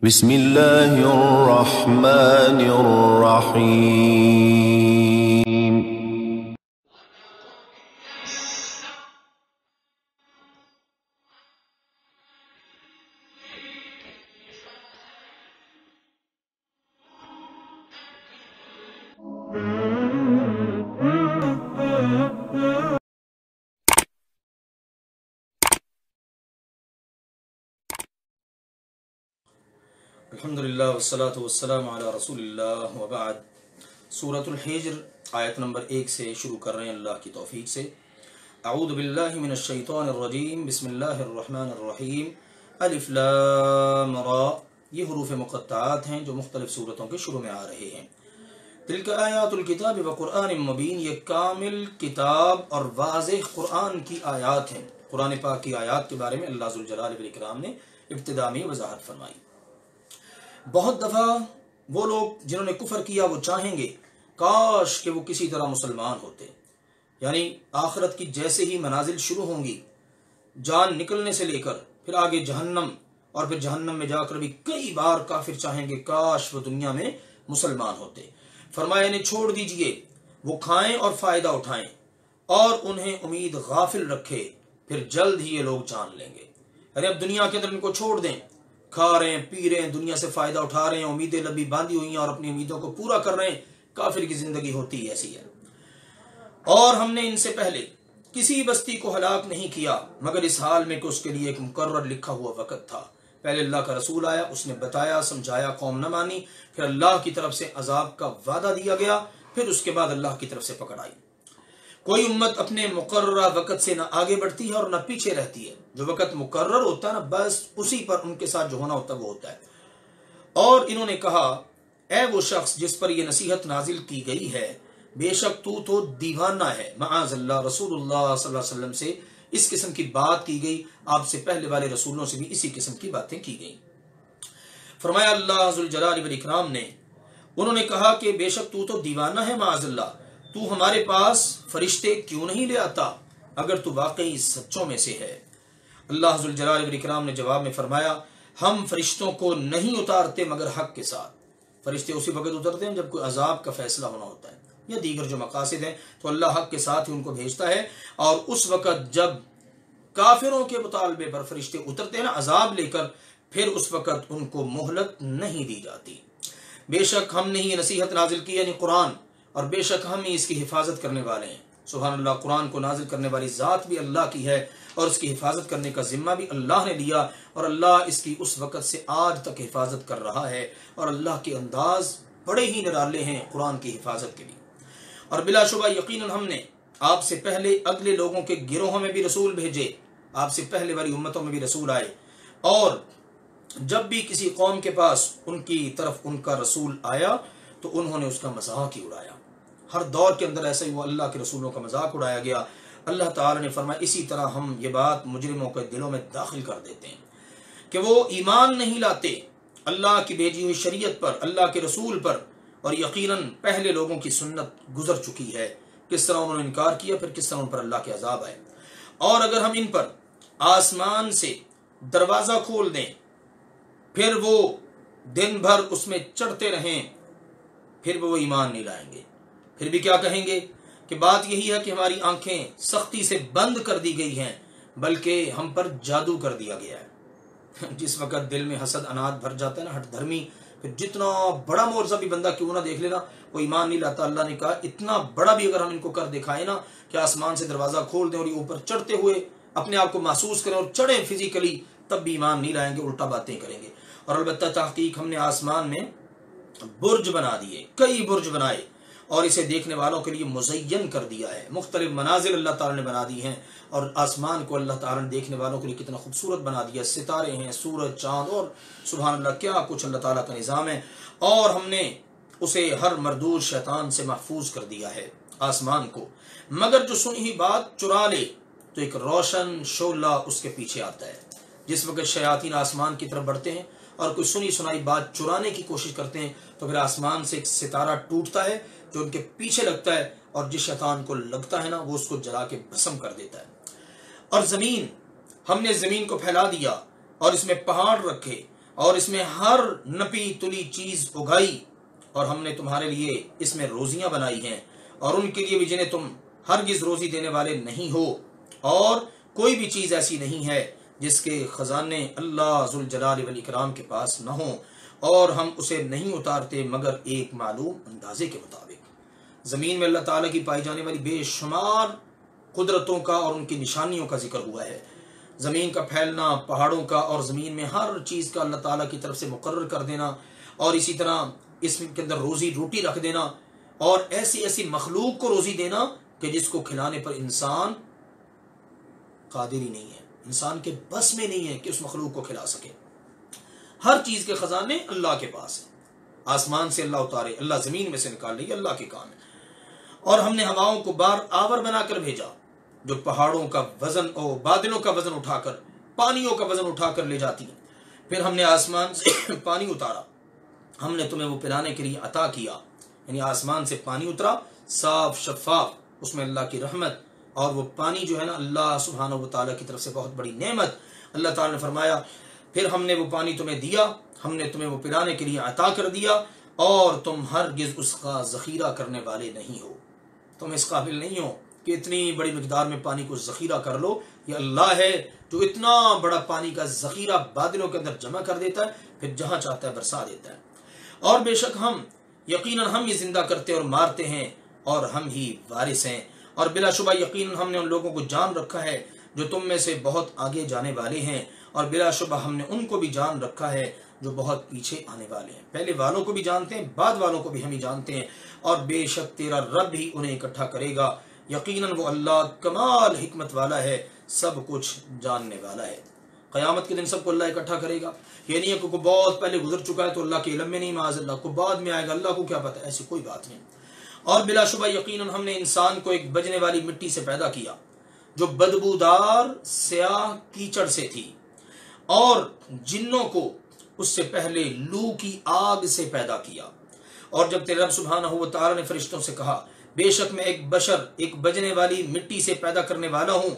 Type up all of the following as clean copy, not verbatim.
بسم اللہ الرحمن الرحیم الحمدللہ والصلاة والسلام علی رسول اللہ وبعد۔ سورۃ الحجر آیت نمبر 1 سے شروع کر رہے ہیں اللہ کی توفیق سے۔ اعوذ باللہ من الشیطان الرجیم، بسم اللہ الرحمن الرحیم۔ الف لام را، یہ حروف مقطعات ہیں جو مختلف سورتوں کے شروع میں آ رہے ہیں۔ تلک آیات الکتاب وقرآن مبین، یہ کامل کتاب اور واضح قرآن کی آیات ہیں۔ قرآن پاک کی آیات کے بارے میں اللہ ذوالجلال والاکرام نے ابتدا میں وضاحت فرمائی۔ بہت دفعہ وہ لوگ جنہوں نے کفر کیا وہ چاہیں گے کاش کہ وہ کسی طرح مسلمان ہوتے، یعنی آخرت کی جیسے ہی منازل شروع ہوں گی، جان نکلنے سے لے کر پھر آگے جہنم، اور پھر جہنم میں جا کر بھی کئی بار کافر چاہیں گے کاش وہ دنیا میں مسلمان ہوتے۔ فرمایا انہیں چھوڑ دیجئے، وہ کھائیں اور فائدہ اٹھائیں اور انہیں امید غافل رکھے، پھر جلد ہی یہ لوگ جان لیں گے۔ یعنی اب دنیا کے اندر ان کو چھوڑ دیں، کھا رہے ہیں، پی رہے ہیں، دنیا سے فائدہ اٹھا رہے ہیں، امیدیں لبی باندھی ہوئی ہیں اور اپنی امیدوں کو پورا کر رہے ہیں۔ کافر کی زندگی ہوتی ایسی ہے۔ اور ہم نے ان سے پہلے کسی بستی کو ہلاک نہیں کیا مگر اس حال میں کہ اس کے لیے ایک مقرر لکھا ہوا وقت تھا۔ پہلے اللہ کا رسول آیا، اس نے بتایا، سمجھایا، قوم نہ مانی، پھر اللہ کی طرف سے عذاب کا وعدہ دیا گیا، پھر اس کے بعد اللہ کی طرف سے پکڑ آئی۔ کوئی امت اپنے مقررہ وقت سے نہ آگے بڑھتی ہے اور نہ پیچھے رہتی ہے۔ جو وقت مقرر ہوتا ہے نا، بس اسی پر ان کے ساتھ جو ہونا ہوتا ہے وہ ہوتا ہے۔ اور انہوں نے کہا اے وہ شخص جس پر یہ نصیحت نازل کی گئی ہے، بے شک تو دیوانہ ہے۔ معاذ اللہ، رسول اللہ صلی اللہ علیہ وسلم سے اس قسم کی بات کی گئی، آپ سے پہلے والے رسولوں سے بھی اسی قسم کی باتیں کی گئیں۔ فرمایا اللہ ذوالجلال والاکرام نے، انہوں نے کہا کہ بے شک تو دیوانہ ہے، معاذ اللہ، تو ہمارے پاس فرشتے کیوں نہیں لے آتا اگر تو واقعی سچوں میں سے ہے۔ اللہ ذوالجلال والاکرام نے جواب میں فرمایا ہم فرشتوں کو نہیں اتارتے مگر حق کے ساتھ۔ فرشتے اسی وقت اترتے ہیں جب کوئی عذاب کا فیصلہ ہونا ہوتا ہے یا دیگر جو مقاصد ہیں، تو اللہ حق کے ساتھ ہی ان کو بھیجتا ہے۔ اور اس وقت جب کافروں کے مطالبے پر فرشتے اترتے ہیں نا عذاب لے کر، پھر اس وقت ان کو مہلت نہیں دی جاتی۔ بے شک ہم نے ہی نصیحت نازل کی، یعنی قرآن، اور بے شک ہم ہی اس کی حفاظت کرنے والے ہیں۔ سبحان اللہ، قرآن کو نازل کرنے والی ذات بھی اللہ کی ہے اور اس کی حفاظت کرنے کا ذمہ بھی اللہ نے لیا، اور اللہ اس کی اس وقت سے آج تک حفاظت کر رہا ہے، اور اللہ کے انداز بڑے ہی نرالے ہیں قرآن کی حفاظت کے لیے۔ اور بلا شبہ یقیناً ہم نے آپ سے پہلے اگلے لوگوں کے گروہوں میں بھی رسول بھیجے، آپ سے پہلے والی امتوں میں بھی رسول آئے، اور جب بھی کسی قوم کے پاس ان کی طرف ان کا رسول آیا تو انہوں نے اس کا مذاق ہی اڑایا۔ ہر دور کے اندر ایسا ہی وہ اللہ کے رسولوں کا مذاق اڑایا گیا۔ اللہ تعالی نے فرمایا اسی طرح ہم یہ بات مجرموں کے دلوں میں داخل کر دیتے ہیں کہ وہ ایمان نہیں لاتے اللہ کی بھیجی ہوئی شریعت پر، اللہ کے رسول پر، اور یقیناً پہلے لوگوں کی سنت گزر چکی ہے، کس طرح انہوں نے انکار کیا، پھر کس طرح ان پر اللہ کے عذاب آئے۔ اور اگر ہم ان پر آسمان سے دروازہ کھول دیں پھر وہ دن بھر اس میں چڑھتے رہیں، پھر وہ ایمان نہیں لائیں گے۔ پھر بھی کیا کہیں گے کہ بات یہی ہے کہ ہماری آنکھیں سختی سے بند کر دی گئی ہیں، بلکہ ہم پر جادو کر دیا گیا ہے۔ جس وقت دل میں حسد اناد بھر جاتا ہے نا، ہٹ دھرمی، پھر جتنا بڑا معجزہ بھی بندہ کیوں نہ دیکھ لینا، وہ ایمان نہیں لاتا۔ اللہ نے کہا اتنا بڑا بھی اگر ہم ان کو کر دکھائیں نا کہ آسمان سے دروازہ کھول دیں اور یہ اوپر چڑھتے ہوئے اپنے آپ کو محسوس کریں اور چڑھیں فزیکلی، تب بھی ایمان نہیں لائیں گے، الٹا باتیں کریں گے۔ اور البتہ تحقیق ہم نے آسمان میں برج بنا دیے، کئی برج بنائے، اور اسے دیکھنے والوں کے لیے مزین کر دیا ہے۔ مختلف مناظر اللہ تعالیٰ نے بنا دی ہیں، اور آسمان کو اللہ تعالیٰ نے دیکھنے والوں کے لیے کتنا خوبصورت بنا دیا، ستارے ہیں، سورج، چاند، اور سبحان اللہ کیا کچھ اللہ تعالیٰ کا نظام ہے۔ اور ہم نے اسے ہر مردود شیطان سے محفوظ کر دیا ہے آسمان کو، مگر جو سنی ہوئی بات چرا لے تو ایک روشن شعلہ اس کے پیچھے آتا ہے۔ جس وقت شیاطین آسمان کی طرف بڑھتے ہیں اور کوئی سنی سنائی بات چرانے کی کوشش کرتے ہیں تو پھر آسمان سے ایک ستارہ ٹوٹتا ہے جو ان کے پیچھے لگتا ہے، اور جس شیطان کو لگتا ہے نا وہ اس کو جلا کے بھسم کر دیتا ہے۔ اور زمین، ہم نے زمین کو پھیلا دیا اور اس میں پہاڑ رکھے اور اس میں ہر نپی تلی چیز اگائی، اور ہم نے تمہارے لیے اس میں روزیاں بنائی ہیں، اور ان کے لیے بھی جنہیں تم ہرگز روزی دینے والے نہیں ہو، اور کوئی بھی چیز ایسی نہیں ہے جس کے خزانے اللہ ذوالجلال والاکرام کے پاس نہ ہوں، اور ہم اسے نہیں اتارتے مگر ایک معلوم اندازے کے مطابق۔ زمین میں اللہ تعالیٰ کی پائی جانے والی بے شمار قدرتوں کا اور ان کی نشانیوں کا ذکر ہوا ہے۔ زمین کا پھیلنا، پہاڑوں کا، اور زمین میں ہر چیز کا اللہ تعالیٰ کی طرف سے مقرر کر دینا، اور اسی طرح اس کے اندر روزی روٹی رکھ دینا، اور ایسی ایسی مخلوق کو روزی دینا کہ جس کو کھلانے پر انسان قادر ہی نہیں ہے، انسان کے بس میں نہیں ہے کہ اس مخلوق کو کھلا سکے۔ ہر چیز کے خزانے اللہ کے پاس ہیں، آسمان سے اللہ اتارے، اللہ زمین میں سے نکال لے، اللہ کے کام ہے۔ اور ہم نے ہواؤں کو بار آور بنا کر بھیجا جو پہاڑوں کا وزن اور بادلوں کا وزن اٹھا کر، پانیوں کا وزن اٹھا کر لے جاتی ہیں۔ پھر ہم نے آسمان سے پانی اتارا، ہم نے تمہیں وہ پلانے کے لیے عطا کیا، یعنی آسمان سے پانی اترا صاف شفاف، اس میں اللہ کی رحمت، اور وہ پانی جو ہے نا اللہ سبحانہ و تعالیٰ کی طرف سے بہت بڑی نعمت۔ اللہ تعالیٰ نے فرمایا پھر ہم نے وہ پانی تمہیں دیا، ہم نے تمہیں وہ پلانے کے لیے عطا کر دیا، اور تم ہرگز اس کا ذخیرہ کرنے والے نہیں ہو، تم اس قابل نہیں ہو کہ اتنی بڑی مقدار میں پانی کو ذخیرہ کر لو۔ یہ اللہ ہے جو اتنا بڑا پانی کا ذخیرہ بادلوں کے اندر جمع کر دیتا ہے، پھر جہاں چاہتا ہے برسا دیتا ہے۔ اور بے شک ہم یقیناً ہم ہی زندہ کرتے اور مارتے ہیں، اور ہم ہی وارث ہیں، اور بلا شبہ یقیناً ہم نے ان لوگوں کو جان رکھا ہے جو تم میں سے بہت آگے جانے والے ہیں، اور بلا شبہ ہم نے ان کو بھی جان رکھا ہے جو بہت پیچھے آنے والے ہیں۔ پہلے والوں کو بھی جانتے ہیں، بعد والوں کو بھی ہم ہی جانتے ہیں، اور بے شک تیرا رب ہی انہیں اکٹھا کرے گا، یقیناً وہ اللہ کمال حکمت والا ہے، سب کچھ جاننے والا ہے۔ قیامت کے دن سب کو اللہ اکٹھا کرے گا، یہ نہیں ہے کہ کوئی بہت پہلے گزر چکا ہے تو اللہ کے علم میں نہیں، معاذ اللہ، کو بعد میں آئے گا، اللہ کو کیا پتہ، ایسی کوئی بات نہیں۔ اور بلا شبہ یقیناً ہم نے انسان کو ایک بجنے والی مٹی سے پیدا کیا جو بدبودار سیاہ کیچڑ سے تھی، اور جنوں کو اس سے پہلے لو کی آگ سے پیدا کیا۔ اور جب تیرے رب سبحانہ و تعالی نے فرشتوں سے کہا بے شک میں ایک بشر، ایک بجنے والی مٹی سے پیدا کرنے والا ہوں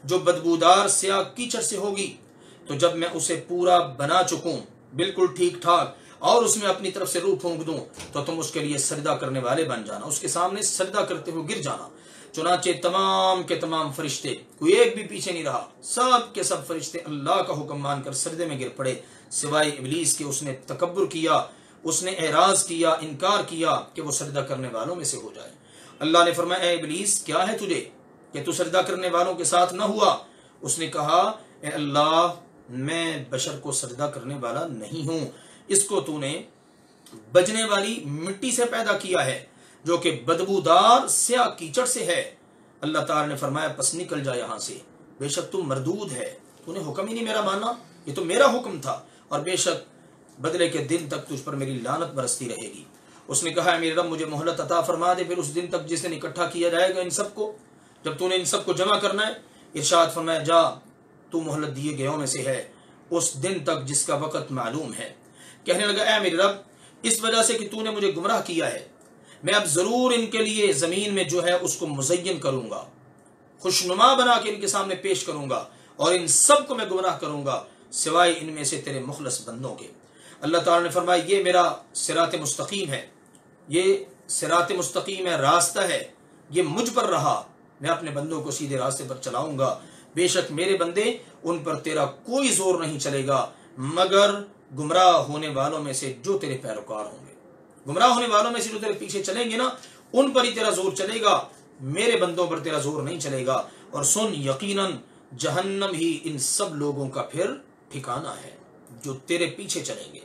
جو بدبودار سیاہ کیچڑ سے ہوگی، تو جب میں اسے پورا بنا چکوں بالکل ٹھیک ٹھاک، اور اس میں اپنی طرف سے روح پھونک دوں، تو تم اس کے لیے سجدہ کرنے والے بن جانا، اس کے سامنے سجدہ کرتے ہوئے گر جانا۔ چنانچہ تمام کے تمام فرشتے، کوئی ایک بھی پیچھے نہیں رہا، سب کے سب فرشتے اللہ کا حکم مان کر سجدے میں گر پڑے، سوائے ابلیس کے، اس نے تکبر کیا، اس نے اعراض کیا، انکار کیا کہ وہ سجدہ کرنے والوں میں سے ہو جائے۔ اللہ نے فرمایا اے ابلیس کیا ہے تجھے کہ تو سجدہ کرنے والوں کے ساتھ نہ ہوا؟ اس نے کہا اے اللہ میں بشر کو سجدہ کرنے والا نہیں ہوں، اس کو تو نے بجنے والی مٹی سے پیدا کیا ہے جو کہ بدبودار سیاہ کیچڑ سے ہے۔ اللہ تعالی نے فرمایا پس نکل جا یہاں سے، بے شک تم مردود ہے، تو نے حکم ہی نہیں میرا مانا، یہ تو میرا حکم تھا، اور بے شک بدلے کے دن تک تجھ پر میری لعنت برستی رہے گی۔ اس نے کہا میرے رب مجھے مہلت عطا فرما دے، پھر اس دن تک جس دن اکٹھا کیا جائے گا ان سب کو، جب تو نے ان سب کو جمع کرنا ہے، ارشاد فرمایا جا تو مہلت دیے گئےوں میں سے ہے اس دن تک جس کا وقت معلوم ہے۔ کہنے لگا اے میرے رب اس وجہ سے کہ تو نے مجھے گمراہ کیا ہے، میں اب ضرور ان کے لیے زمین میں جو ہے اس کو مزین کروں گا، خوشنما بنا کے ان کے سامنے پیش کروں گا، اور ان سب کو میں گمراہ کروں گا سوائے ان میں سے تیرے مخلص بندوں کے۔ اللہ تعالی نے فرمایا یہ میرا صراط مستقیم ہے، یہ صراط مستقیم ہے، راستہ ہے، یہ مجھ پر رہا، میں اپنے بندوں کو سیدھے راستے پر چلاؤں گا، بے شک میرے بندے ان پر تیرا کوئی زور نہیں چلے گا مگر گمراہ ہونے والوں میں سے جو تیرے پیروکار ہوں گے، گمراہ ہونے والوں میں سے جو تیرے پیچھے چلیں گے نا ان پر ہی تیرا زور چلے گا، میرے بندوں پر تیرا زور نہیں چلے گا۔ اور سن یقیناً جہنم ہی ان سب لوگوں کا پھر ٹھکانہ ہے جو تیرے پیچھے چلیں گے۔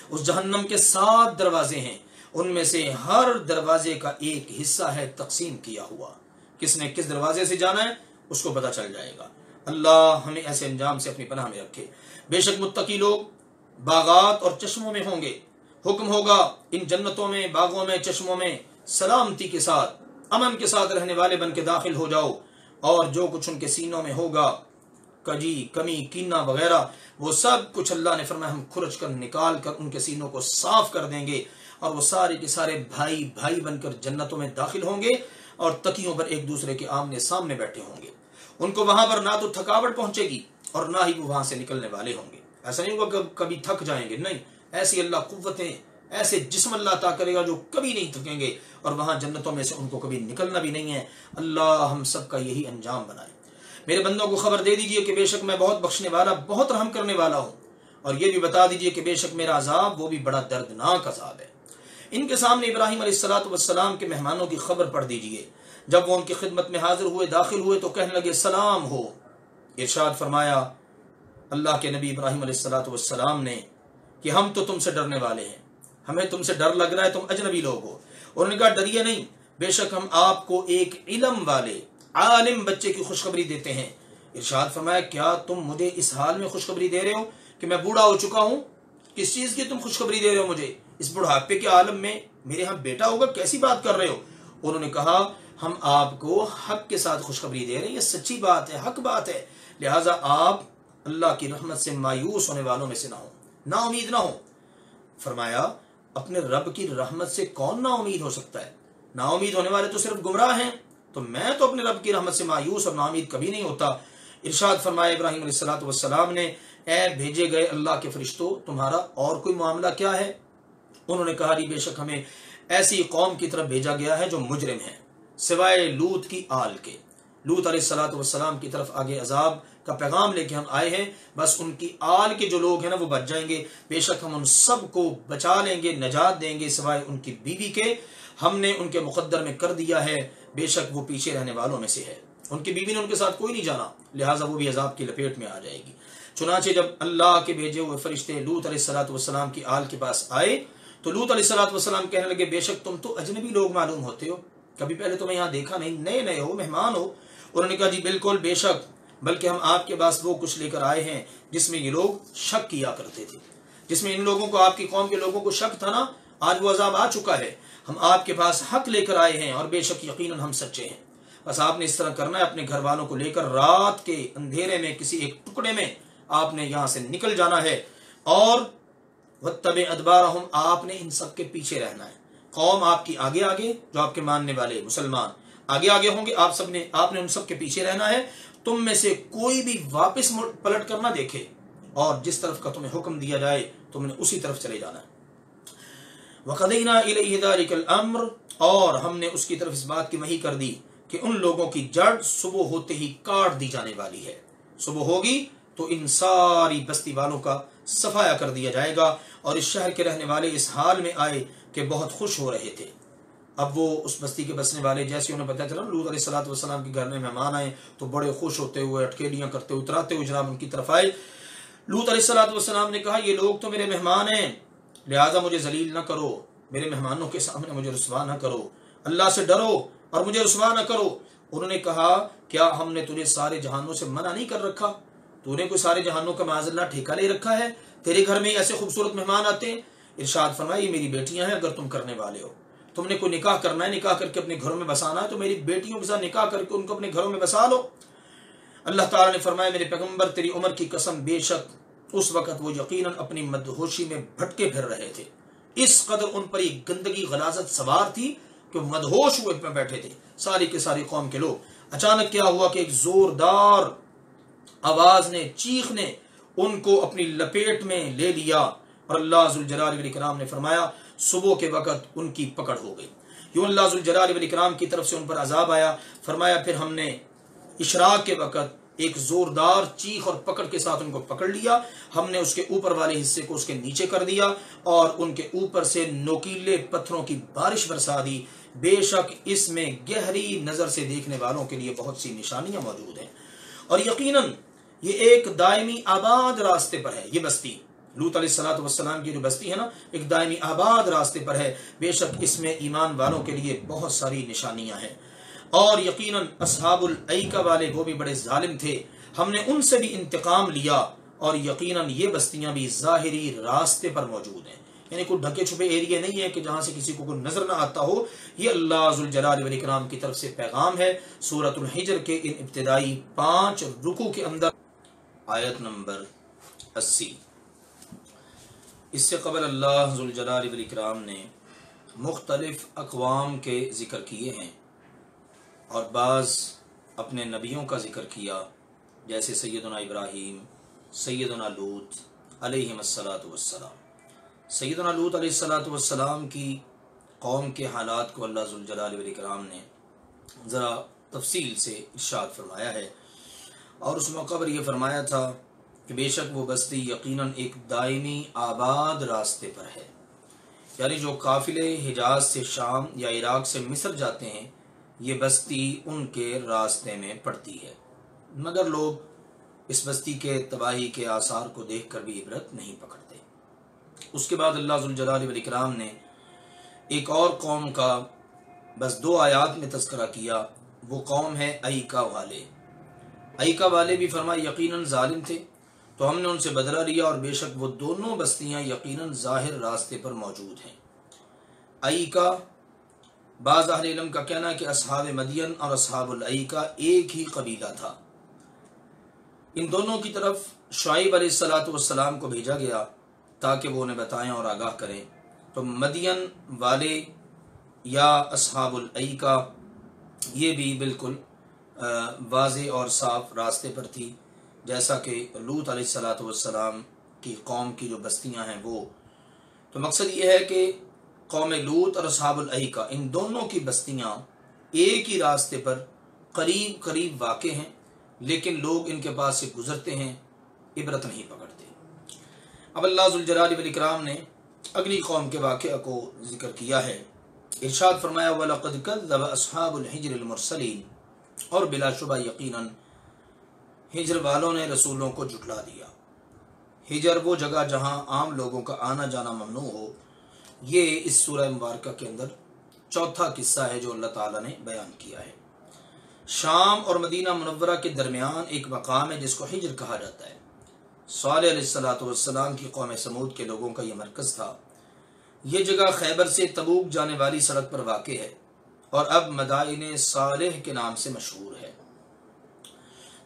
اس جہنم کے 7 دروازے ہیں، ان میں سے ہر دروازے کا ایک حصہ ہے تقسیم کیا ہوا، کس نے کس دروازے سے جانا ہے اس کو پتہ چل جائے گا۔ اللہ ہمیں ایسے انجام سے اپنی پناہ میں رکھے۔ بے شک متقی لوگ باغات اور چشموں میں ہوں گے، حکم ہوگا ان جنتوں میں، باغوں میں، چشموں میں سلامتی کے ساتھ، امن کے ساتھ رہنے والے بن کے داخل ہو جاؤ، اور جو کچھ ان کے سینوں میں ہوگا کجی، کمی، کینہ وغیرہ، وہ سب کچھ اللہ نے فرمایا ہم کھرچ کر نکال کر ان کے سینوں کو صاف کر دیں گے، اور وہ سارے کے سارے بھائی بھائی بن کر جنتوں میں داخل ہوں گے، اور تکیوں پر ایک دوسرے کے آمنے سامنے بیٹھے ہوں گے۔ ان کو وہاں پر نہ تو تھکاوٹ پہنچے گی اور نہ ہی وہ وہاں سے نکلنے والے ہوں گے۔ ایسا نہیں ہوگا کہ کبھی تھک جائیں گے، نہیں، ایسی اللہ قوتیں، ایسے جسم اللہ عطا کرے گا جو کبھی نہیں تھکیں گے، اور وہاں جنتوں میں سے ان کو کبھی نکلنا بھی نہیں ہے۔ اللہ ہم سب کا یہی انجام بنائے۔ میرے بندوں کو خبر دے دیجئے کہ بے شک میں بہت بخشنے والا، بہت رحم کرنے والا ہوں، اور یہ بھی بتا دیجئے کہ بے شک میرا عذاب وہ بھی بڑا دردناک عذاب ہے۔ ان کے سامنے ابراہیم علیہ السلام کے مہمانوں کی خبر پڑھ دیجئے۔ جب وہ ان کی خدمت میں حاضر ہوئے، داخل ہوئے تو کہنے لگے سلام ہو۔ ارشاد فرمایا اللہ کے نبی ابراہیم علیہ السلام نے کہ ہم تو تم سے ڈرنے والے ہیں، ہمیں تم سے ڈر لگ رہا ہے، تم اجنبی لوگ ہو۔ انہوں نے کہا ڈریے نہیں، بے شک ہم آپ کو ایک علم والے عالم بچے کی خوشخبری دیتے ہیں۔ ارشاد فرمایا کیا تم مجھے اس حال میں خوشخبری دے رہے ہو کہ میں بوڑھا ہو چکا ہوں؟ کس چیز کی تم خوشخبری دے رہے ہو مجھے؟ اس بڑھاپے کے عالم میں میرے ہاں بیٹا ہوگا؟ کیسی بات کر رہے ہو؟ انہوں نے کہا ہم آپ کو حق کے ساتھ خوشخبری دے رہے ہیں، یہ سچی بات ہے، حق بات ہے، لہٰذا آپ اللہ کی رحمت سے مایوس ہونے والوں میں سے نہ ہوں، نا امید نہ ہوں۔ فرمایا اپنے رب کی رحمت سے کون نا امید ہو سکتا ہے؟ نا امید ہونے والے تو صرف گمراہ ہیں، تو میں تو اپنے رب کی رحمت سے مایوس اور نا امید کبھی نہیں ہوتا۔ ارشاد فرمایا ابراہیم علیہ السلام نے اے بھیجے گئے اللہ کے فرشتوں، تمہارا اور کوئی معاملہ کیا ہے؟ انہوں نے کہا جی بے شک ہمیں ایسی قوم کی طرف بھیجا گیا ہے جو مجرم ہیں، سوائے لوط کی آل کے۔ لوط علیہ السلام کی طرف آگے عذاب کا پیغام لے کے ہم آئے ہیں، بس ان کی آل کے جو لوگ ہیں نا وہ بچ جائیں گے، بے شک ہم ان سب کو بچا لیں گے، نجات دیں گے سوائے ان کی بیوی کے، ہم نے ان کے مقدر میں کر دیا ہے، بے شک وہ پیچھے رہنے والوں میں سے ہے۔ ان کی بیوی نے ان کے ساتھ کوئی نہیں جانا، لہٰذا وہ بھی عذاب کی لپیٹ میں آ جائے گی۔ چنانچہ جب اللہ کے بھیجے ہوئے فرشتے لوط علیہ السلام کی آل کے پاس آئے تو لوط علیہ السلام کہنے لگے بے شک تم تو اجنبی لوگ معلوم ہوتے ہو، کبھی پہلے تمہیں یہاں دیکھا نہیں، نئے نئے ہو، مہمان ہو۔ انہوں نے کہا جی بالکل بے شک، بلکہ ہم آپ کے پاس وہ کچھ لے کر آئے ہیں جس میں یہ لوگ شک کیا کرتے تھے، جس میں ان لوگوں کو، آپ کی قوم کے لوگوں کو شک تھا نا، آج وہ عذاب آ چکا ہے، ہم آپ کے پاس حق لے کر آئے ہیں اور بے شک یقیناً ہم سچے ہیں۔ بس آپ نے اس طرح کرنا ہے، اپنے گھر والوں کو لے کر رات کے اندھیرے میں کسی ایک ٹکڑے میں آپ نے یہاں سے نکل جانا ہے، اور وَاتَّبِعْ أَدْبَارَهُمْ، آپ نے ان سب کے پیچھے رہنا ہے۔ قوم آپ کی آگے آگے، جو آپ کے ماننے والے مسلمان آگے آگے ہوں گے، آپ نے ان سب کے پیچھے رہنا ہے، تم میں سے کوئی بھی واپس پلٹ کر نہ دیکھے، اور جس طرف کا تمہیں حکم دیا جائے تم نے اسی طرف چلے جانا ہے۔ وَقَضَيْنَا إِلَيْهِ ذَلِكَ الْأَمْرُ، اور ہم نے اس کی طرف اس بات کی وحی کر دی کہ ان لوگوں کی جڑ صبح ہوتے ہی کاٹ دی جانے والی ہے، صبح ہوگی تو ان ساری بستی والوں کا صفایا کر دیا جائے گا، اور اس شہر کے رہنے والے اس حال میں آئے کہ بہت خوش ہو رہے تھے۔ اب وہ اس بستی کے بسنے والے جیسے انہیں پتہ چلا لوط علیہ السلام کے گھر میں مہمان آئے تو بڑے خوش ہوتے ہوئے، اٹکیلیاں کرتے ہوئے، اتراتے ہوئے جناب ان کی طرف آئے۔ لوط علیہ السلام نے کہا یہ لوگ تو میرے مہمان ہیں، لہذا مجھے ذلیل نہ کرو، میرے مہمانوں کے سامنے مجھے رسوا نہ کرو، اللہ سے ڈرو اور مجھے رسوا نہ کرو۔ انہوں نے کہا کیا ہم نے تجھے سارے جہانوں سے منع نہیں کر رکھا؟ تو نے کوئی سارے جہانوں کا معاذ اللہ ٹھیکہ لے رکھا ہے؟ تیرے گھر میں ایسے خوبصورت مہمان آتے ہیں۔ ارشاد فرمایا یہ میری بیٹیاں ہیں، اگر تم کرنے والے ہو، تم نے کوئی نکاح کرنا ہے، نکاح کر کے اپنے گھروں میں بسانا ہے، تو میری بیٹیوں کے ساتھ نکاح کر کے ان کو اپنے گھروں میں بسا لو۔ اللہ تعالیٰ نے فرمایا میرے پیغمبر تیری عمر کی قسم، بے شک اس وقت وہ یقیناً اپنی مدہوشی میں بھٹکے پھر رہے تھے، اس قدر ان پر یہ گندگی غلاظت سوار تھی کہ وہ مدہوش ہوئے بیٹھے تھے ساری کے ساری قوم کے لوگ۔ اچانک کیا ہوا کہ ایک زوردار آواز نے، چیخ نے ان کو اپنی لپیٹ میں لے لیا، اور اللہ ذوالجلال والاکرام نے فرمایا صبح کے وقت ان کی پکڑ ہو گئی۔ یوں اللہ ذوالجلال والاکرام کی طرف سے ان پر عذاب آیا۔ فرمایا پھر ہم نے اشراق کے وقت ایک زوردار چیخ اور پکڑ کے ساتھ ان کو پکڑ لیا، ہم نے اس کے اوپر والے حصے کو اس کے نیچے کر دیا اور ان کے اوپر سے نوکیلے پتھروں کی بارش برسا دی۔ بے شک اس میں گہری نظر سے دیکھنے والوں کے لیے بہت سی نشانیاں موجود ہیں، اور یقیناً یہ ایک دائمی آباد راستے پر ہے۔ یہ بستی لوط علیہ السلام کی جو بستی ہے نا، ایک دائمی آباد راستے پر ہے، بے شک اس میں ایمان والوں کے لیے بہت ساری نشانیاں ہیں۔ اور یقیناً اصحاب الایکہ والے وہ بھی بڑے ظالم تھے، ہم نے ان سے بھی انتقام لیا، اور یقیناً یہ بستیاں بھی ظاہری راستے پر موجود ہیں، یعنی کوئی ڈھکے چھپے ایریا نہیں ہے کہ جہاں سے کسی کو کوئی نظر نہ آتا ہو۔ یہ اللہ ذوالجلال والاکرام کی طرف سے پیغام ہے۔ سورۃ الحجر کے ان ابتدائی 5 رکوع کے اندر آیت نمبر 80، اس سے قبل اللہ ذوالجلال والاکرام نے مختلف اقوام کے ذکر کیے ہیں، اور بعض اپنے نبیوں کا ذکر کیا، جیسے سیدنا ابراہیم، سیدنا لوط، علیہم الصلاۃ والسلام۔ سیدنا لوط علیہ الصلاۃ والسلام کی قوم کے حالات کو اللہ ذوالجلال والاکرام نے ذرا تفصیل سے ارشاد فرمایا ہے، اور اس موقع پر یہ فرمایا تھا کہ بے شک وہ بستی یقیناً ایک دائمی آباد راستے پر ہے، یعنی جو قافلے حجاز سے شام یا عراق سے مصر جاتے ہیں یہ بستی ان کے راستے میں پڑتی ہے، مگر لوگ اس بستی کے تباہی کے آثار کو دیکھ کر بھی عبرت نہیں پکڑتے۔ اس کے بعد اللہ ذوالجلال والاکرام نے ایک اور قوم کا بس 2 آیات میں تذکرہ کیا، وہ قوم ہے ایکا والے۔ ایکا والے بھی فرمایا یقیناً ظالم تھے تو ہم نے ان سے بدلہ لیا، اور بے شک وہ دونوں بستیاں یقیناً ظاہر راستے پر موجود ہیں۔ ایکا، بعض اہل علم کا کہنا ہے کہ اصحاب مدین اور اصحاب الایکا ایک ہی قبیلہ تھا۔ ان دونوں کی طرف شعیب علیہ الصلاۃ والسلام کو بھیجا گیا تاکہ وہ انہیں بتائیں اور آگاہ کریں، تو مدین والے یا اصحاب الایکا یہ بھی بالکل واضح اور صاف راستے پر تھی، جیسا کہ لوط علیہ الصلاۃ والسلام کی قوم کی جو بستیاں ہیں وہ۔ تو مقصد یہ ہے کہ قوم لوط اور اصحاب الایکا ان دونوں کی بستیاں ایک ہی راستے پر قریب قریب واقع ہیں، لیکن لوگ ان کے پاس سے گزرتے ہیں، عبرت نہیں پکڑتے۔ اب اللہ ذوالجلال والاکرام نے اگلی قوم کے واقعہ کو ذکر کیا ہے، ارشاد فرمایا وَلَقَدْ كَذَّبَ أَصْحَابُ الْحِجْرِ الْمُرْسَلِينَ، اور بلا شبہ یقیناً ہجر والوں نے رسولوں کو جھٹلا دیا۔ ہجر وہ جگہ جہاں عام لوگوں کا آنا جانا ممنوع ہو، یہ اس سورہ مبارکہ کے اندر چوتھا قصہ ہے جو اللہ تعالیٰ نے بیان کیا ہے۔ شام اور مدینہ منورہ کے درمیان ایک مقام ہے جس کو ہجر کہا جاتا ہے۔ صالح علیہ الصلاۃ والسلام کی قوم سمود کے لوگوں کا یہ مرکز تھا۔ یہ جگہ خیبر سے تبوک جانے والی سڑک پر واقع ہے اور اب مدائن صالح کے نام سے مشہور ہے۔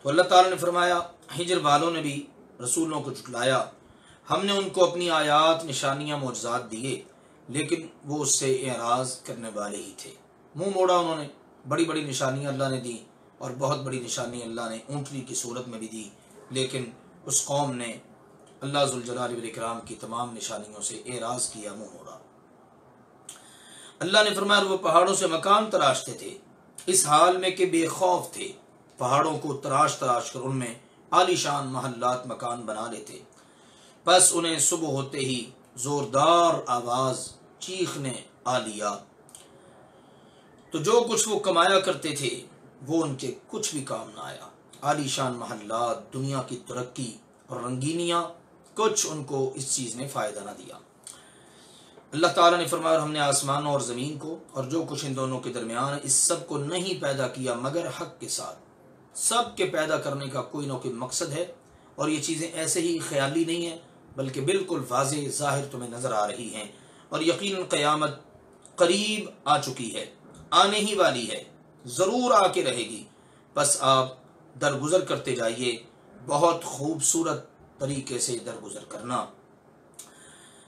تو اللہ تعالیٰ نے فرمایا ہجر والوں نے بھی رسولوں کو جھٹلایا، ہم نے ان کو اپنی آیات، نشانیاں، معجزات دیے، لیکن وہ اس سے اعراض کرنے والے ہی تھے، منہ موڑا انہوں نے۔ بڑی بڑی نشانیاں اللہ نے دی، اور بہت بڑی نشانی اللہ نے اونٹنی کی صورت میں بھی دی، لیکن اس قوم نے اللہ ذوالجلال والاکرام کی تمام نشانیوں سے اعراض کیا، منہ موڑا۔ اللہ نے فرمایا وہ پہاڑوں سے مکان تراشتے تھے، اس حال میں کہ بے خوف تھے، پہاڑوں کو تراش تراش کر ان میں عالی شان محلات مکان بنا لیتے، پس انہیں صبح ہوتے ہی زوردار آواز چیخ نے آ لیا، تو جو کچھ وہ کمایا کرتے تھے وہ ان کے کچھ بھی کام نہ آیا۔ عالی شان محلات، دنیا کی ترقی اور رنگینیاں، کچھ ان کو اس چیز نے فائدہ نہ دیا۔ اللہ تعالیٰ نے فرمایا اور ہم نے آسمانوں اور زمین کو اور جو کچھ ان دونوں کے درمیان ہے اس سب کو نہیں پیدا کیا مگر حق کے ساتھ۔ سب کے پیدا کرنے کا کوئی نہ کوئی مقصد ہے، اور یہ چیزیں ایسے ہی خیالی نہیں ہیں بلکہ بالکل واضح ظاہر تمہیں نظر آ رہی ہیں، اور یقیناً قیامت قریب آ چکی ہے، آنے ہی والی ہے، ضرور آ کے رہے گی، بس آپ درگزر کرتے جائیے، بہت خوبصورت طریقے سے درگزر کرنا۔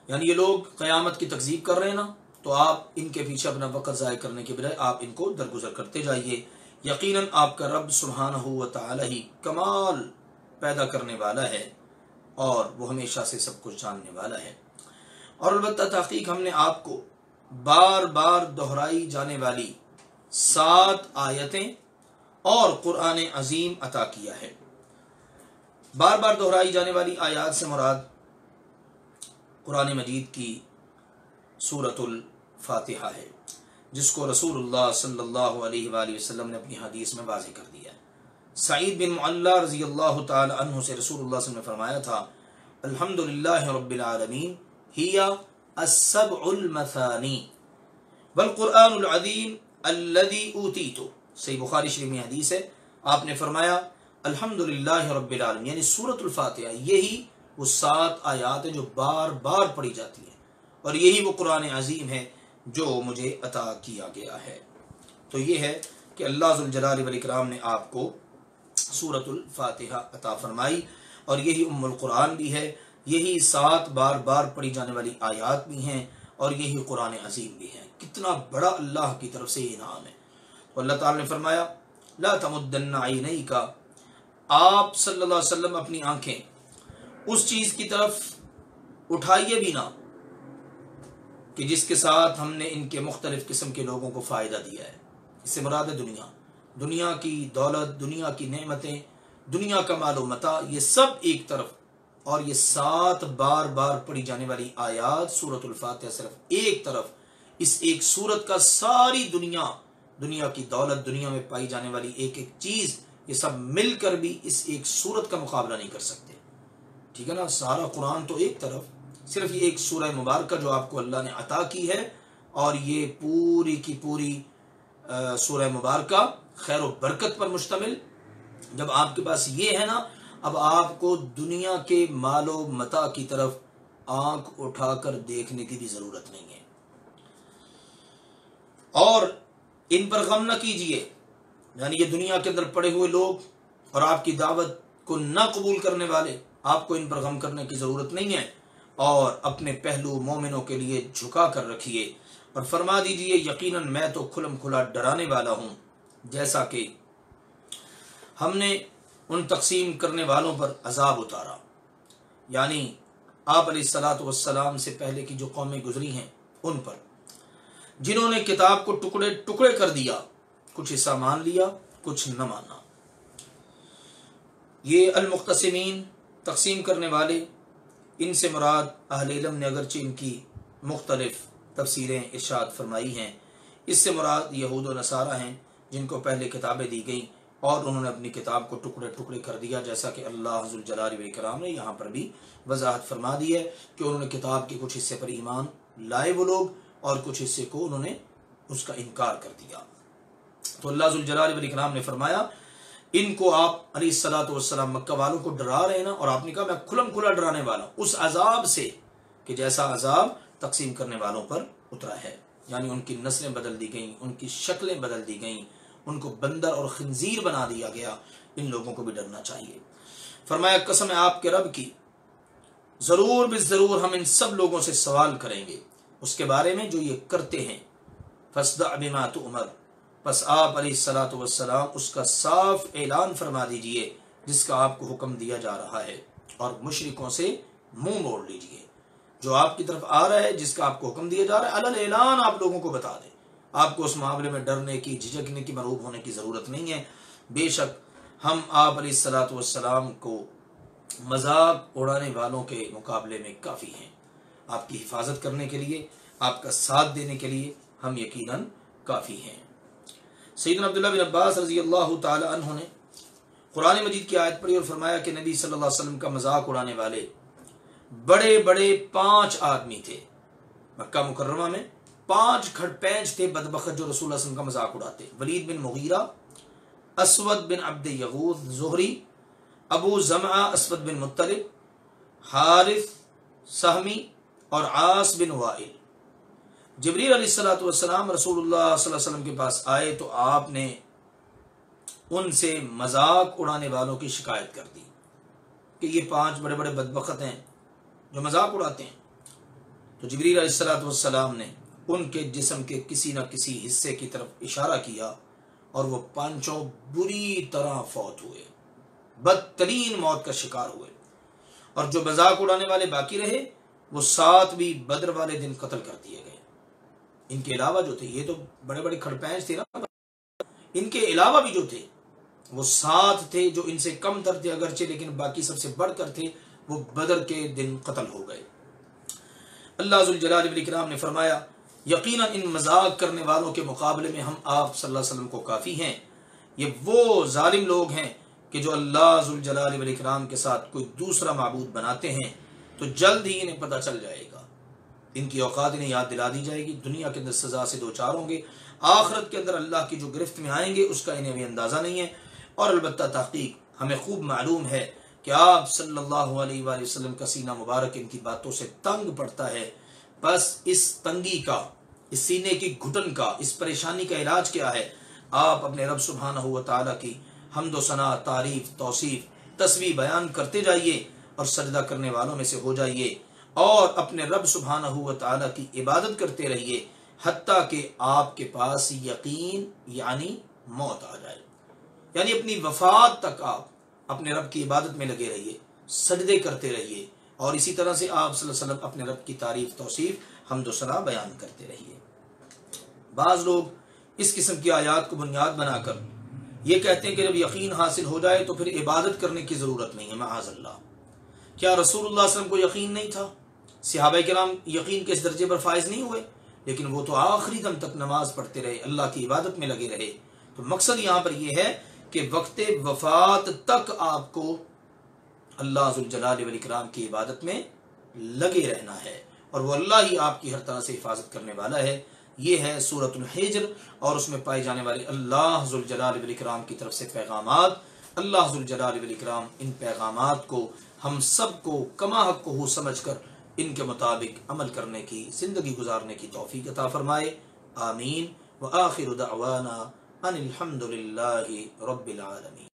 یعنی یہ لوگ قیامت کی تکذیب کر رہے ہیں نا، تو آپ ان کے پیچھے اپنا وقت ضائع کرنے کے بجائے آپ ان کو درگزر کرتے جائیے۔ یقیناً آپ کا رب سبحانہ و تعالی ہی کمال پیدا کرنے والا ہے، اور وہ ہمیشہ سے سب کچھ جاننے والا ہے۔ اور البتہ تحقیق ہم نے آپ کو بار بار دہرائی جانے والی 7 آیتیں اور قرآن عظیم عطا کیا ہے۔ بار بار دہرائی جانے والی آیات سے مراد قرآن مجید کی سورۃ الفاتحہ ہے، جس کو رسول اللہ صلی اللہ علیہ وآلہ وسلم نے اپنی حدیث میں واضح کر دیا ہے۔ سعید بن معلّہ رضی اللہ تعالی عنہ سے رسول اللہ صلی اللہ علیہ وسلم نے فرمایا تھا الحمدللہ رب العالمین ہی السبع المثانی والقرآن العظیم الذی اوتیتو۔ صحیح بخاری شریف میں حدیث ہے، آپ نے فرمایا الحمدللہ رب العالمین، یعنی سورۃ الفاتحہ یہی وہ 7 آیات ہیں جو بار بار پڑھی جاتی ہیں، اور یہی وہ قرآن عظیم ہے جو مجھے عطا کیا گیا ہے۔ تو یہ ہے کہ اللہ ذوالجلال والاکرام نے آپ کو سورۃ الفاتحہ عطا فرمائی، اور یہی ام القرآن بھی ہے، یہی 7 بار بار پڑھی جانے والی آیات بھی ہیں، اور یہی قرآن عظیم بھی ہے۔ کتنا بڑا اللہ کی طرف سے یہ انعام ہے۔ تو اللہ تعالی نے فرمایا لا تمدن عینیک، آپ صلی اللہ علیہ وسلم اپنی آنکھیں اس چیز کی طرف اٹھائیے بھی نہ کہ جس کے ساتھ ہم نے ان کے مختلف قسم کے لوگوں کو فائدہ دیا ہے۔ اس سے مراد ہے دنیا کی دولت، دنیا کی نعمتیں، دنیا کا مال و متاع، یہ سب ایک طرف، اور یہ 7 بار بار پڑھی جانے والی آیات سورۃ الفاتحہ صرف ایک طرف، اس ایک سورت کا ساری دنیا کی دولت، دنیا میں پائی جانے والی ایک ایک چیز، یہ سب مل کر بھی اس ایک سورت کا مقابلہ نہیں کر سکتے، ٹھیک ہے نا۔ سارا قرآن تو ایک طرف، صرف یہ ایک سورہ مبارکہ جو آپ کو اللہ نے عطا کی ہے، اور یہ پوری کی پوری سورہ مبارکہ خیر و برکت پر مشتمل۔ جب آپ کے پاس یہ ہے نا، اب آپ کو دنیا کے مال و متاع کی طرف آنکھ اٹھا کر دیکھنے کی بھی ضرورت نہیں ہے، اور ان پر غم نہ کیجئے، یعنی یہ دنیا کے اندر پڑے ہوئے لوگ اور آپ کی دعوت کو نہ قبول کرنے والے، آپ کو ان پر غم کرنے کی ضرورت نہیں ہے، اور اپنے پہلو مومنوں کے لیے جھکا کر رکھیے، اور فرما دیجئے یقیناً میں تو کھلم کھلا ڈرانے والا ہوں، جیسا کہ ہم نے ان تقسیم کرنے والوں پر عذاب اتارا، یعنی آپ علیہ الصلوۃ والسلام سے پہلے کی جو قومیں گزری ہیں ان پر، جنہوں نے کتاب کو ٹکڑے ٹکڑے کر دیا، کچھ حصہ مان لیا، کچھ نہ مانا۔ یہ المقتسمین، تقسیم کرنے والے، ان سے مراد اہل علم نے اگرچہ ان کی مختلف تفسیریں ارشاد فرمائی ہیں، اس سے مراد یہود و نصارہ ہیں جن کو پہلے کتابیں دی گئیں اور انہوں نے اپنی کتاب کو ٹکڑے ٹکڑے کر دیا، جیسا کہ اللہ ذوالجلال والاکرام نے یہاں پر بھی وضاحت فرما دی ہے کہ انہوں نے کتاب کے کچھ حصے پر ایمان لائے وہ لوگ، اور کچھ حصے کو انہوں نے اس کا انکار کر دیا۔ تو اللہ ذوالجلال والاکرام نے فرمایا ان کو آپ علیہ الصلوۃ والسلام مکہ والوں کو ڈرا رہے ہیں نا، اور آپ نے کہا میں کھلم کھلا ڈرانے والا ہوں اس عذاب سے کہ جیسا عذاب تقسیم کرنے والوں پر اترا ہے، یعنی ان کی نسلیں بدل دی گئیں، ان کی شکلیں بدل دی گئیں، ان کو بندر اور خنزیر بنا دیا گیا، ان لوگوں کو بھی ڈرنا چاہیے۔ فرمایا قسم ہے آپ کے رب کی، ضرور بالضرور ہم ان سب لوگوں سے سوال کریں گے اس کے بارے میں جو یہ کرتے ہیں، فاصدع بما تؤمر، پس آپ علیہ الصلوۃ والسلام اس کا صاف اعلان فرما دیجئے جس کا آپ کو حکم دیا جا رہا ہے، اور مشرکوں سے منہ موڑ لیجئے، جو آپ کی طرف آ رہا ہے، جس کا آپ کو حکم دیا جا رہا ہے، علل اعلان آپ لوگوں کو بتا دیں، آپ کو اس معاملے میں ڈرنے کی، جھجکنے کی، مرعوب ہونے کی ضرورت نہیں ہے۔ بے شک ہم آپ علیہ الصلوۃ والسلام کو مذاق اڑانے والوں کے مقابلے میں کافی ہیں، آپ کی حفاظت کرنے کے لیے، آپ کا ساتھ دینے کے لیے ہم یقیناً کافی ہیں۔ سیدنا عبداللہ بن عباس رضی اللہ تعالی عنہ نے قرآن مجید کی آیت پڑھی اور فرمایا کہ نبی صلی اللہ علیہ وسلم کا مذاق اڑانے والے بڑے بڑے 5 آدمی تھے، مکہ مکرمہ میں 5 کھڑپینچ تھے بدبخت جو رسول اللہ علیہ وسلم کا مذاق اڑاتے، ولید بن مغیرہ، اسود بن عبد یغوث زہری، ابو زمعہ اسود بن مطلب، حارث سہمی، اور عاص بن وائل۔ جبریل علیہ الصلوۃ والسلام رسول اللہ صلی اللہ علیہ وسلم کے پاس آئے تو آپ نے ان سے مذاق اڑانے والوں کی شکایت کر دی کہ یہ 5 بڑے بڑے بدبخت ہیں جو مذاق اڑاتے ہیں۔ تو جبریل علیہ الصلوۃ والسلام نے ان کے جسم کے کسی نہ کسی حصے کی طرف اشارہ کیا، اور وہ 5 بری طرح فوت ہوئے، بدترین موت کا شکار ہوئے، اور جو مذاق اڑانے والے باقی رہے وہ 7 بھی بدر والے دن قتل کر دیے گئے۔ ان کے علاوہ جو تھے، یہ تو بڑے بڑے کھڑپینچ تھے نا، ان کے علاوہ بھی جو تھے وہ 7 تھے جو ان سے کم تر تھے اگرچہ، لیکن باقی سب سے بڑھ کر تھے، وہ بدر کے دن قتل ہو گئے۔ اللہ ذوالجلال والاکرام نے فرمایا یقیناً ان مذاق کرنے والوں کے مقابلے میں ہم آپ صلی اللہ علیہ وسلم کو کافی ہیں۔ یہ وہ ظالم لوگ ہیں کہ جو اللہ ذوالجلال والاکرام کے ساتھ کوئی دوسرا معبود بناتے ہیں تو جلد ہی انہیں پتہ چل جائے گا، ان کی اوقات انہیں یاد دلا دی جائے گی، دنیا کے اندر سزا سے دوچار ہوں گے، آخرت کے اندر اللہ کی جو گرفت میں آئیں گے اس کا انہیں بھی اندازہ نہیں ہے۔ اور البتہ تحقیق ہمیں خوب معلوم ہے کہ آپ صلی اللہ علیہ وآلہ وسلم کا سینہ مبارک ان کی باتوں سے تنگ پڑتا ہے، بس اس تنگی کا، اس سینے کی گھٹن کا، اس پریشانی کا علاج کیا ہے؟ آپ اپنے رب سبحانہ و تعالیٰ کی حمد و ثنا، تعریف، توصیف، تسبیح بیان کرتے جائیے اور سجدہ کرنے والوں میں سے ہو جائیے، اور اپنے رب سبحانہ و تعالیٰ کی عبادت کرتے رہیے حتیٰ کہ آپ کے پاس یقین یعنی موت آ جائے، یعنی اپنی وفات تک آپ اپنے رب کی عبادت میں لگے رہیے، سجدے کرتے رہیے، اور اسی طرح سے آپ صلی اللہ علیہ وسلم اپنے رب کی تعریف توصیف حمد و ثنا بیان کرتے رہیے۔ بعض لوگ اس قسم کی آیات کو بنیاد بنا کر یہ کہتے ہیں کہ جب یقین حاصل ہو جائے تو پھر عبادت کرنے کی ضرورت نہیں ہے، معاذ اللہ۔ کیا رسول اللہ صلی اللہ علیہ وسلم کو یقین نہیں تھا؟ صحابہ کرام یقین کے اس درجے پر فائز نہیں ہوئے؟ لیکن وہ تو آخری دم تک نماز پڑھتے رہے، اللہ کی عبادت میں لگے رہے۔ تو مقصد یہاں پر یہ ہے کہ وقت وفات تک آپ کو اللہ ذوالجلال والاکرام کی عبادت میں لگے رہنا ہے، اور وہ اللہ ہی آپ کی ہر طرح سے حفاظت کرنے والا ہے۔ یہ ہے سورۃ الحجر، اور اس میں پائے جانے والے اللہ ذوالجلال والاکرام کی طرف سے پیغامات۔ اللہ ذوالجلال والاکرام ان پیغامات کو ہم سب کو کما حق کو سمجھ کر ان کے مطابق عمل کرنے کی، زندگی گزارنے کی توفیق عطا فرمائے، آمین۔ وآخر دعوانا ان الحمد للہ رب العالمین۔